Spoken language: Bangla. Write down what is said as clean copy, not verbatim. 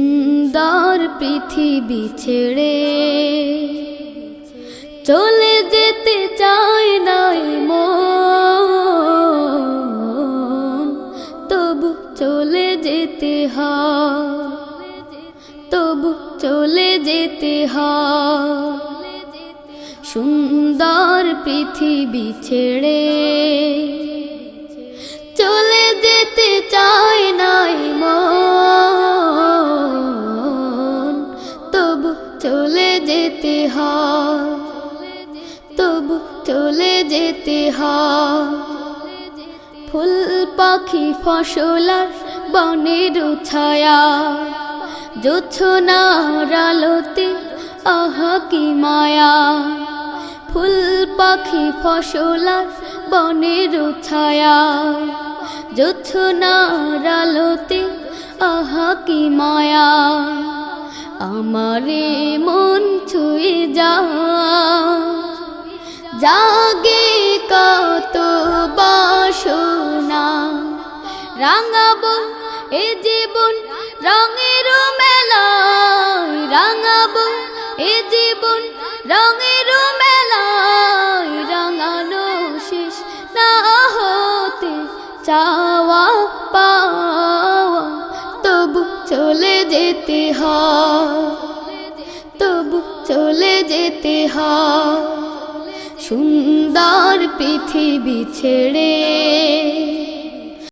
সুন্দর পৃথিবী ছেড়ে চলে যেতে চায় নাই মন, তবু চলে যেতে হয়, তবু চলে যেতে হয়। সুন্দর পৃথিবী ছেড়ে চলে যেতে চায় নাই মন, তবু চলে যেতে হয়, তবু চলে যেতে হয়। ফুল পাখি ফসলার বনের ছায়া, জোছনার আলোতে আহা কি মায়া। ফুল পাখি ফসলার বনের ছায়া, জোছনার আলোতে আহা কি মায়া। আমারে মন ছুঁয়ে জাগে কত বাসনা, রাঙাবো এ জীবন রঙের মেলায়, রাঙাবো এ জীবন রঙের মেলায়। রাঙানো শেষ না হতে চাওয়া পাওয়া, তবু চলে যেতে হয়, তবু চলে যেতে হয়। সুন্দর পৃথিবী ছেড়ে